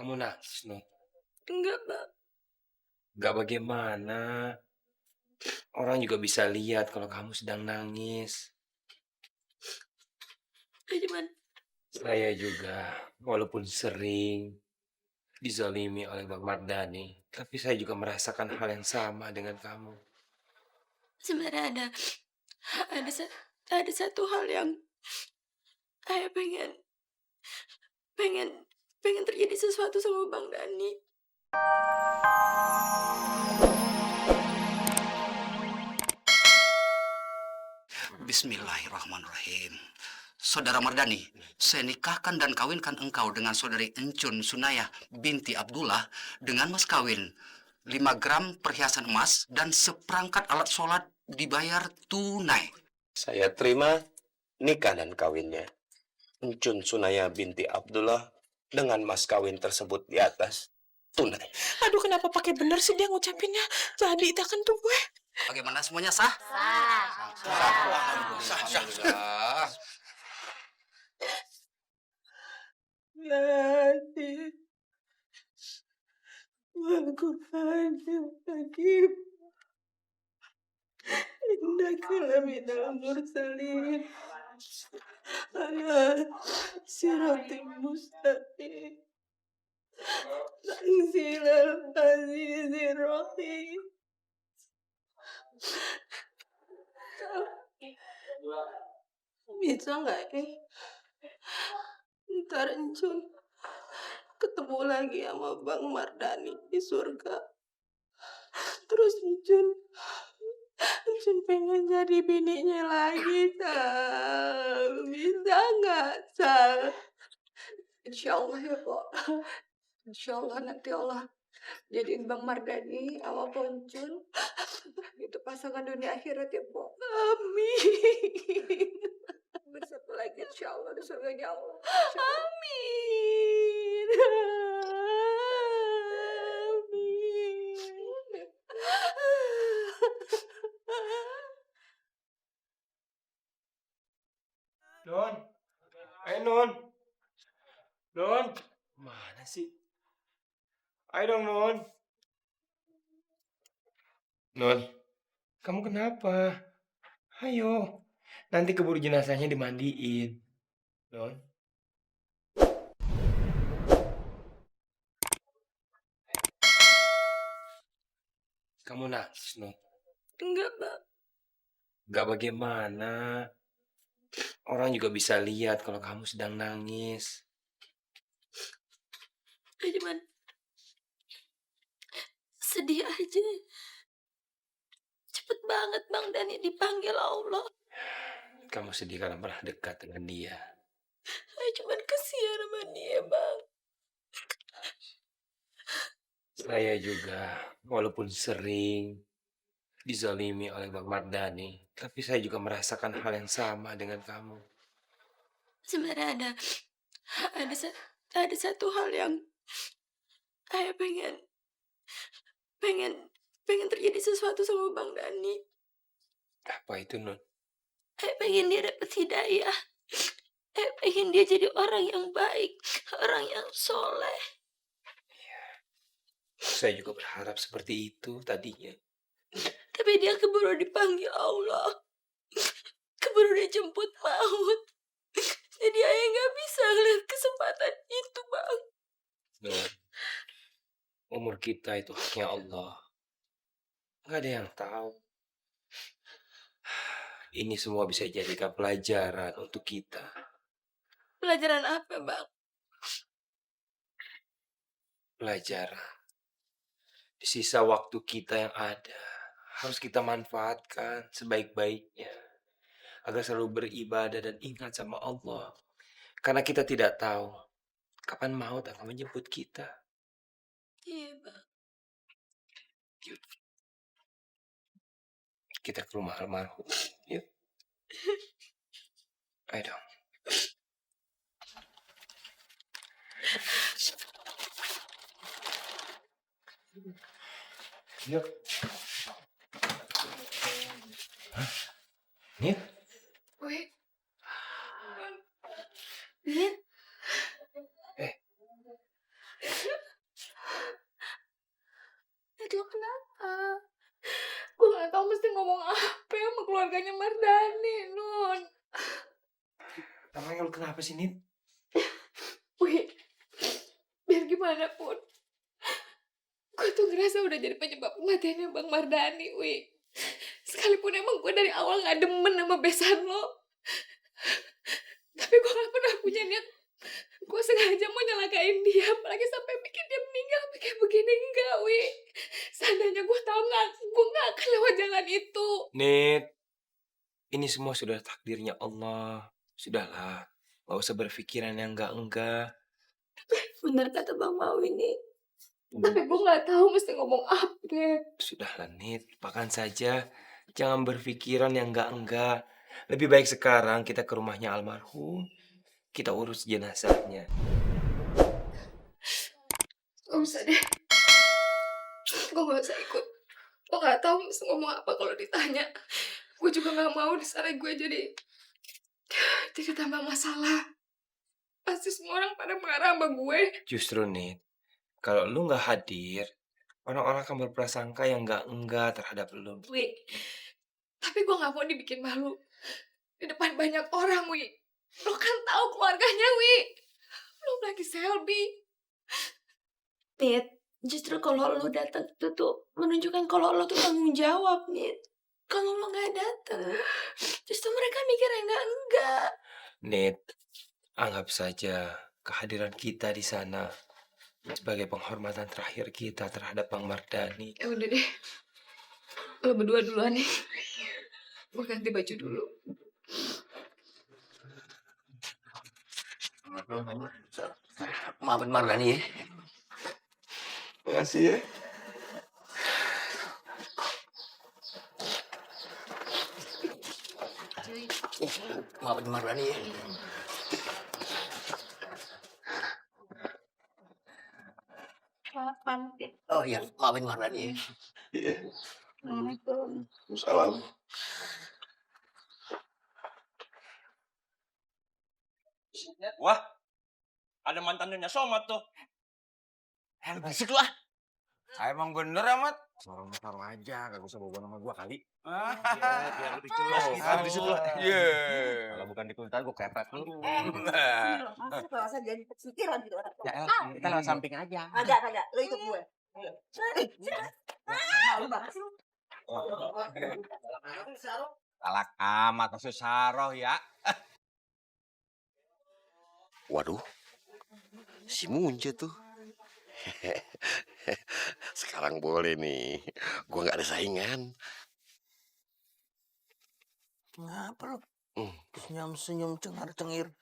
Kamu nangis, Nur? Enggak, Bang. Gak bagaimana. Orang juga bisa lihat kalau kamu sedang nangis. Cuman Saya juga, walaupun sering dizalimi oleh Bang Mardani, tapi saya juga merasakan hal yang sama dengan kamu. sebenarnya ada sa ada satu hal yang saya pengen pengen pengen terjadi sesuatu sama Bang Dani. Bismillahirrahmanirrahim. Saudara Mardani, saya nikahkan dan kawinkan engkau dengan saudari Encun Sunayah binti Abdullah dengan mas kawin 5 gram perhiasan emas dan seperangkat alat sholat dibayar tunai. Saya terima nikah dan kawinnya Encun Sunaya binti Abdullah dengan mas kawin tersebut di atas tunai. Aduh, kenapa pakai bener sih dia ngucapinnya? Jadi kan tuh gue. Bagaimana semuanya sah? Sah. Alhamdulillah. Nanti aku lagi indahkan minal mursalin ala siratim mustaqim tanzilal azizir rahim. Bisa nggak nih ntar Encun ketemu lagi sama Bang Mardani di surga? Terus Encun pengen jadi bininya lagi, Sal. Bisa nggak, Sal? Insyaallah ya, Pak. Insyaallah nanti Allah jadiin Bang Mardani sama Poncun itu pasangan dunia akhirat ya, Pak. Amin. Bersatu lagi insyaallah di surganya Allah. Amin. Non, Non. Non, mana sih? Ayo dong, Non. Non, kamu kenapa? Ayo, nanti keburu jenazahnya dimandiin. Non. Kamu nangis, Non? Enggak, Bang. Gak bagaimana. Orang juga bisa lihat kalau kamu sedang nangis. Cuman sedih aja. Cepet banget Bang Dani dipanggil Allah. Kamu sedih karena pernah dekat dengan dia. Saya cuman kesian sama dia, Bang. Saya juga, walaupun sering dizalimi oleh Bang Mardani, tapi saya juga merasakan hal yang sama dengan kamu. Sebenarnya ada satu hal yang saya pengen terjadi sesuatu sama Bang Dani. Apa itu, Non? Saya pengen dia dapat hidayah. Saya pengen dia jadi orang yang baik, orang yang soleh. Saya juga berharap seperti itu tadinya. Tapi dia keburu dipanggil Allah. Keburu dijemput maut. Jadi ayah nggak bisa ngeliat kesempatan itu, Bang. Non, umur kita itu haknya Allah. Nggak ada yang tahu. Ini semua bisa jadikan pelajaran untuk kita. Pelajaran apa, Bang? Pelajaran. Di sisa waktu kita yang ada, harus kita manfaatkan sebaik-baiknya. Agar selalu beribadah dan ingat sama Allah. Karena kita tidak tahu kapan maut akan menjemput kita. Iya, Bang. Yuk. Kita ke rumah almarhum. Yuk. Ayo dong. Yuk. Hah? Yuk. Wih. Bin. Eh. Emangnya lu kenapa sih, Nit? Wi, biar gimana pun, gue tuh ngerasa udah jadi penyebab kematiannya Bang Mardhani, Wi. Sekalipun emang gue dari awal gak demen sama besan lo, tapi gue gak pernah punya niat gue sengaja mau nyelakain dia, apalagi sampai bikin dia meninggal sampai kayak begini. Enggak, Wi. Seandainya gue tahu nggak, gue nggak akan lewat jalan itu. Nit, ini semua sudah takdirnya Allah. Sudahlah, gak usah berpikiran yang enggak-enggak. Bener kata Bang Mawi nih. Tapi gue nggak tahu mesti ngomong apa. Sudahlah, Nit, lupakan saja. Jangan berpikiran yang enggak-enggak. Lebih baik sekarang kita ke rumahnya almarhum. Kita urus jenazahnya. Gak usah deh. Gue gak usah ikut. Gue gak tahu mesti ngomong apa kalau ditanya. Gue juga gak mau disana gue jadi tambah masalah. Pasti semua orang pada marah sama gue. Justru, Nit, kalau lu nggak hadir, orang-orang akan berprasangka yang enggak terhadap lu. Wi, tapi gue gak mau dibikin malu di depan banyak orang, Wi. Lo kan tahu keluarganya, Wi. Belum lagi Selby. Nit, justru kalau lo datang itu tuh menunjukkan kalau lo tuh tanggung jawab, Nit. Kalau lo nggak datang, justru mereka mikir enggak. Nit, anggap saja kehadiran kita di sana sebagai penghormatan terakhir kita terhadap Bang Mardhani. Ya udah deh. Lo berdua duluan nih. Gue ganti baju dulu. Maafin Mardhani ya. Makasih ya. Maafin Mardhani ya. Oh iya, maafin Mardhani ya. Iya. Assalamualaikum. Salam. Wah, ada mantan Nyonya Somad tuh. Berisik lu ah. Emang bener amat. Taruh aja, gak usah bawa nama gua kali. Biar lebih jelas gitu. Berisik lu. Iya. Kalau bukan dikuntal gua kepret lu. Masuk rasa jadi pikiran gitu orang. Ya El, kita lewat samping aja. Kagak. Lo ikut gue. Malu banget sih lu. Galak amat maksud Saroh ya. Waduh, si Munce tuh. Sekarang boleh nih, gua nggak ada saingan. Ngapa lo? Hmm. Senyum-senyum cengar-cengir.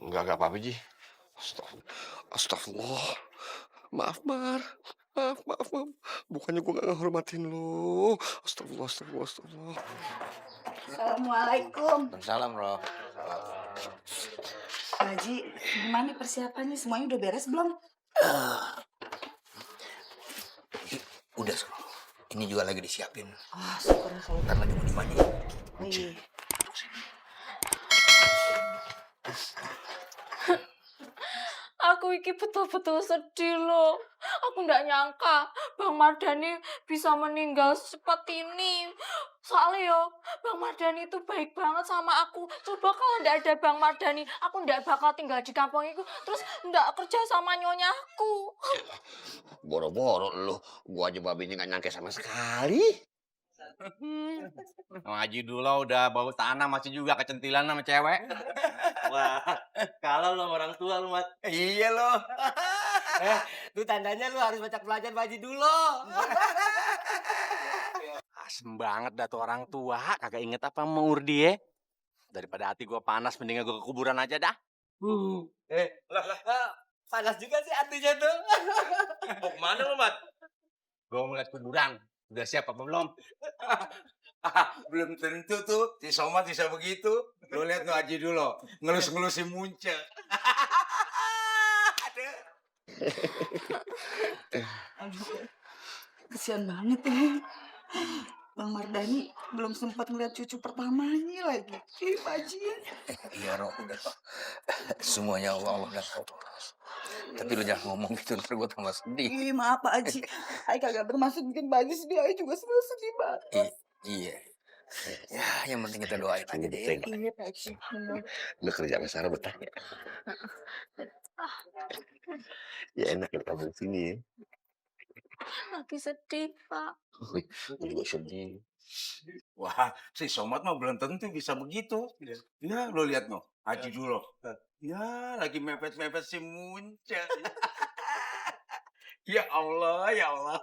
Enggak apa-apa, Ji. Astagfirullah. Maaf, Mar. Maaf. Bukannya gua nggak ngehormatin lo. Astagfirullah. Assalamualaikum. Salam, Roh. Haji, gimana persiapannya? Semuanya udah beres belum? Udah, Soh. Ini juga lagi disiapin. Ah, syukur kalau Ntar lagi mau dimandiin. Iya. Aku iki betul-betul sedih loh. Aku nggak nyangka Bang Mardhani bisa meninggal seperti ini. Soalnya yo, Bang Mardhani itu baik banget sama aku. Coba kalau nggak ada Bang Mardhani, aku nggak bakal tinggal di kampung itu. Terus nggak kerja sama nyonya aku. Boro-boro lo, gua aja babinya nggak nyangke sama sekali. Ngaji dulu udah bau tanah masih juga kecentilan sama cewek. Wah, kalau lo sama orang tua lu, Mat. Iya lo. Itu tandanya lu harus banyak belajar baji dulu. Asem banget dah tuh orang tua. Kagak inget apa mau dia. Daripada hati gua panas, mendingan gua ke kuburan aja dah. Panas juga sih artinya tuh. Mau kemana lu, Mat? Gua mau liat kuburan. Udah siap apa belum? Belum tentu tuh si Somad bisa begitu. Lu lihat tuh Haji dulu, ngelus-ngelus si Munce. Aduh, kesian banget ya. Bang Mardhani belum sempat ngeliat cucu pertamanya lagi. Pak Haji. Iya, Roh. Udah, Roh. Semuanya Allah udah tahu. Tapi lu jangan ngomong gitu, ntar gue tambah sedih. Ih, maaf Pak Haji. Saya kagak bermaksud bikin Pak Haji sedih. Saya juga sebenarnya sedih banget. Iya. Ya, yang penting kita doain aja deh. Iya, Pak Haji. Bener. Lu kerja sama Sarah betah ya? Ya enak kita di sini ya. Lagi sedih, Pak. Gue juga sedih. Wah, si Somad mah belum tentu bisa begitu. Ya, lo lihat no, Haji dulu. Ya, lagi mepet-mepet si Munca. Ya Allah, ya Allah.